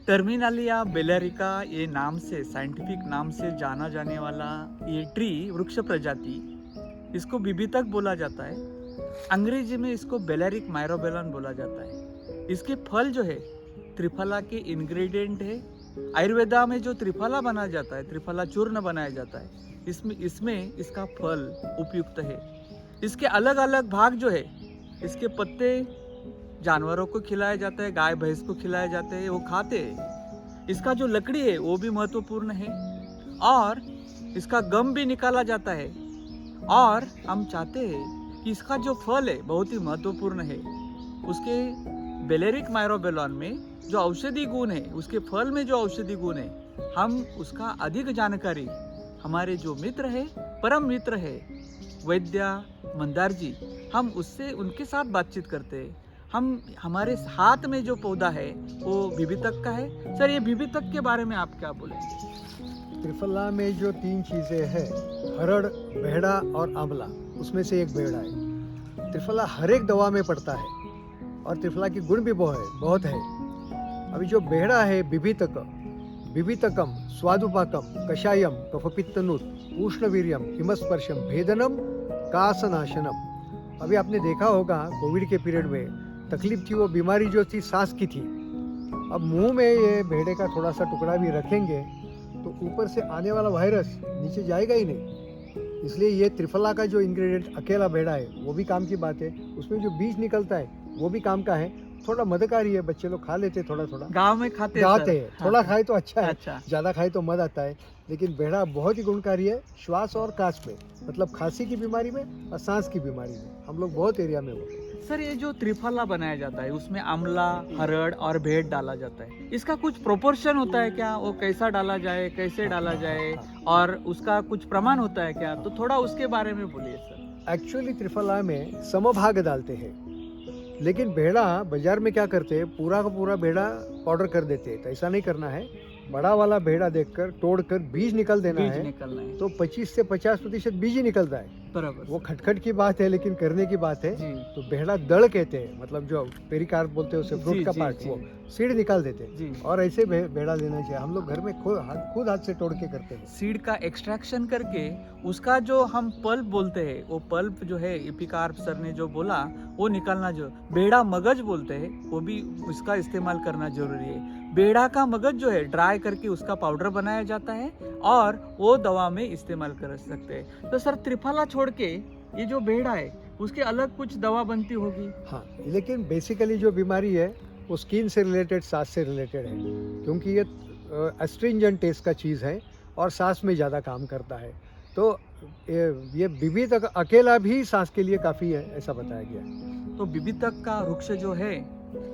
Terminalia bellirica ये नाम से, साइंटिफिक नाम से जाना जाने वाला ये ट्री, वृक्ष प्रजाति, इसको बिबितक बोला जाता है। अंग्रेजी में इसको बेलेरिक मायरोबेलन बोला जाता है। इसके फल जो है त्रिफला के इंग्रेडिएंट है। आयुर्वेदा में जो त्रिफला बनाया जाता है, त्रिफला चूर्ण बनाया जाता है, इसमें इसका फल उपयुक्त है। इसके अलग अलग भाग जो है, इसके पत्ते जानवरों को खिलाया जाता है, गाय भैंस को खिलाया जाता है, वो खाते हैं। इसका जो लकड़ी है वो भी महत्वपूर्ण है और इसका गम भी निकाला जाता है। और हम चाहते हैं कि इसका जो फल है बहुत ही महत्वपूर्ण है। उसके बेलेरिक मायरोबेलॉन में जो औषधि गुण है, उसके फल में जो औषधि गुण है, हम उसका अधिक जानकारी हमारे जो मित्र है, परम मित्र है वैद्य मंदार जी, हम उससे उनके साथ बातचीत करते हैं। हमारे हाथ में जो पौधा है वो बिबितक का है। सर, ये बिबितक के बारे में आप क्या बोलेंगे? त्रिफला में जो 3 चीज़ें हैं, हरड़, बेहड़ा और आंवला, उसमें से एक बेहड़ा है। त्रिफला हर एक दवा में पड़ता है और त्रिफला की गुण भी बहुत है। अभी जो बेहड़ा है बिबितकम, स्वादुपाकम, कषायम, कफपित्तनुत, उष्णवीर्यम, हिमस्पर्शम, भेदनम, कासनाशनम। अभी आपने देखा होगा कोविड के पीरियड में तकलीफ थी, वो बीमारी जो थी सांस की थी। अब मुंह में ये भेड़े का थोड़ा सा टुकड़ा भी रखेंगे तो ऊपर से आने वाला वायरस नीचे जाएगा ही नहीं। इसलिए ये त्रिफला का जो इंग्रेडिएंट अकेला भेड़ा है वो भी काम की बात है। उसमें जो बीज निकलता है वो भी काम का है। थोड़ा मदकारी है, बच्चे लोग खा लेते थोड़ा थोड़ा, गांव में खाते हैं। थोड़ा खाए तो अच्छा है, अच्छा। ज़्यादा खाए तो मद आता है। लेकिन भेड़ा बहुत ही गुणकारी है श्वास और काश में, मतलब खांसी की बीमारी में और सांस की बीमारी में। हम लोग बहुत एरिया में वो। सर, ये जो त्रिफला बनाया जाता है उसमें आंवला, हरड़ और भेड़ डाला जाता है, इसका कुछ प्रोपोर्शन होता है क्या? वो कैसा डाला जाए, कैसे डाला जाए, और उसका कुछ प्रमाण होता है क्या? तो थोड़ा उसके बारे में बोलिए सर। एक्चुअली त्रिफला में समभाग डालते हैं, लेकिन भेड़ा बाजार में क्या करते हैं, पूरा का पूरा भेड़ा पाउडर कर देते हैं। तो ऐसा नहीं करना है। बड़ा वाला भेड़ा देखकर तोड़कर बीज निकल देना है, तो 25 से 50% बीज ही निकलता है। बराबर। वो खटखट की बात है लेकिन करने की बात है। तो भेड़ा दड़ कहते हैं, मतलब जो पेरिकार्प बोलते हैं उसे, फ्रूट का पार्ट, वो सीड निकाल देते हैं। और ऐसे भेड़ा लेना चाहिए। हम लोग घर में खुद हाथ से तोड़ के करते हैं। सीड का एक्सट्रैक्शन करके उसका जो हम पल्प बोलते हैं, वो पल्प जो है एपिकार्प सर ने जो बोला वो निकालना, जो भेड़ा मगज बोलते हैं वो भी उसका इस्तेमाल करना जरूरी है। भेड़ा का मगज जो है ड्राई करके उसका पाउडर बनाया जाता है और वो दवा में इस्तेमाल कर सकते हैं। तो सर, त्रिफला छोड़ के ये जो भेड़ा है उसके अलग कुछ दवा बनती होगी? हाँ, लेकिन बेसिकली जो बीमारी है वो स्किन से रिलेटेड, सांस से रिलेटेड है, क्योंकि ये एस्ट्रिंजेंट टेस्ट का चीज़ है और सांस में ज़्यादा काम करता है। तो ये बिबितक अकेला भी सांस के लिए काफ़ी है, ऐसा बताया गया। तो बिबितक का वृक्ष जो है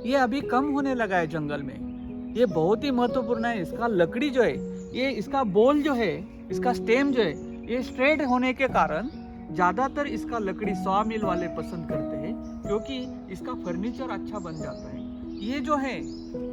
ये अभी कम होने लगा है जंगल में। ये बहुत ही महत्वपूर्ण है। इसका लकड़ी जो है, ये इसका बोल जो है, इसका स्टेम जो है, ये स्ट्रेट होने के कारण ज़्यादातर इसका लकड़ी सॉ मिल वाले पसंद करते हैं, क्योंकि इसका फर्नीचर अच्छा बन जाता है। ये जो है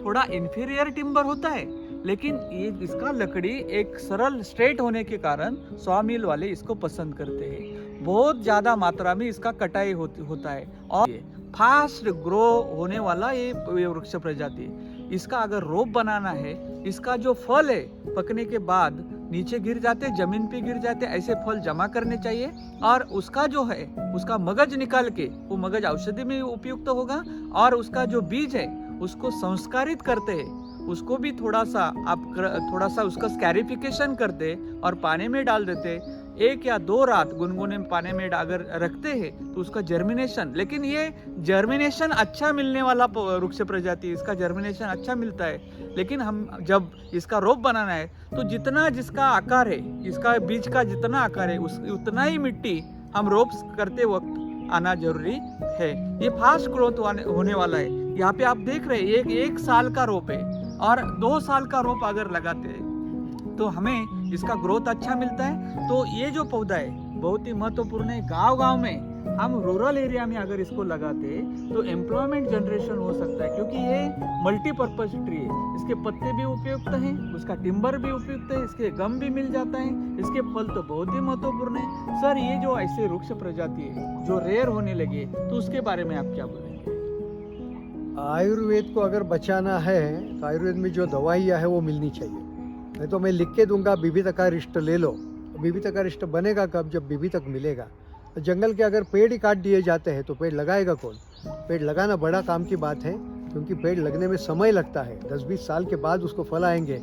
थोड़ा इंफीरियर टिम्बर होता है, लेकिन ये इसका लकड़ी एक सरल स्ट्रेट होने के कारण सॉ मिल वाले इसको पसंद करते हैं। बहुत ज़्यादा मात्रा में इसका कटाई होता है और फास्ट ग्रो होने वाला ये वृक्ष प्रजाति। इसका अगर रोप बनाना है, इसका जो फल है पकने के बाद नीचे गिर जाते, जमीन पे गिर जाते, ऐसे फल जमा करने चाहिए। और उसका जो है उसका मगज निकाल के, वो मगज औषधि में उपयुक्त होगा। और उसका जो बीज है उसको संस्कारित करते हैं, उसको भी थोड़ा सा उसका स्कैरिफिकेशन करते और पानी में डाल देते। 1 या 2 रात गुनगुने पानी में अगर रखते हैं तो उसका जर्मिनेशन, लेकिन ये जर्मिनेशन अच्छा मिलने वाला वृक्ष प्रजाति, इसका जर्मिनेशन अच्छा मिलता है। लेकिन हम जब इसका रोप बनाना है तो जितना जिसका आकार है, इसका बीज का जितना आकार है उतना ही मिट्टी हम रोप करते वक्त आना जरूरी है। ये फास्ट ग्रोथ होने वाला है। यहाँ पे आप देख रहे हैं एक साल का रोप है और 2 साल का रोप अगर लगाते हैं तो हमें इसका ग्रोथ अच्छा मिलता है। तो ये जो पौधा है बहुत ही महत्वपूर्ण है। गांव-गांव में हम रूरल एरिया में अगर इसको लगाते तो एम्प्लॉयमेंट जनरेशन हो सकता है, क्योंकि ये मल्टीपर्पज ट्री है। इसके पत्ते भी उपयुक्त हैं, उसका टिम्बर भी उपयुक्त है, इसके गम भी मिल जाता है, इसके फल तो बहुत ही महत्वपूर्ण है। सर, ये जो ऐसे वृक्ष प्रजाति है जो रेयर होने लगे, तो उसके बारे में आप क्या बोलेंगे? आयुर्वेद को अगर बचाना है तो आयुर्वेद में जो दवाइयाँ है वो मिलनी चाहिए। नहीं तो मैं लिख के दूंगा बीभीतका रिष्ट ले लो, बीभीतका रिष्ट बनेगा कब? जब बीभीतक मिलेगा। तो जंगल के अगर पेड़ ही काट दिए जाते हैं तो पेड़ लगाएगा कौन? पेड़ लगाना बड़ा काम की बात है, क्योंकि पेड़ लगने में समय लगता है। 10-20 साल के बाद उसको फल आएंगे,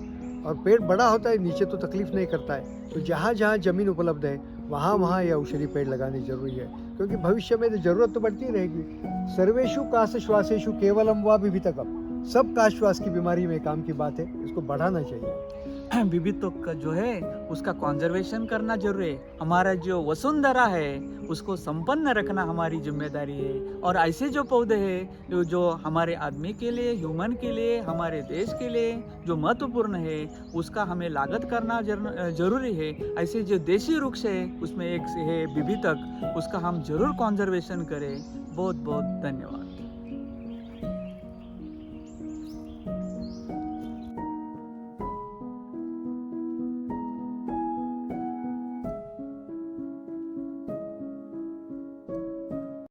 और पेड़ बड़ा होता है, नीचे तो तकलीफ नहीं करता है। तो जहाँ जहाँ जमीन उपलब्ध है वहाँ वहाँ ये औषधि पेड़ लगानी जरूरी है, क्योंकि भविष्य में तो जरूरत तो बढ़ती रहेगी। सर्वेषु काश श्वासेषु केवलम वा बीभीतकम, सब काश श्वास की बीमारी में काम की बात है, इसको बढ़ाना चाहिए। विविधत्व का जो है उसका कॉन्जर्वेशन करना जरूरी है। हमारा जो वसुंधरा है उसको संपन्न रखना हमारी जिम्मेदारी है। और ऐसे जो पौधे हैं जो हमारे आदमी के लिए, ह्यूमन के लिए, हमारे देश के लिए जो महत्वपूर्ण है, उसका हमें लागत करना जरूरी है। ऐसे जो देशी वृक्ष है उसमें एक है विविधक, उसका हम जरूर कॉन्जर्वेशन करें। बहुत बहुत धन्यवाद।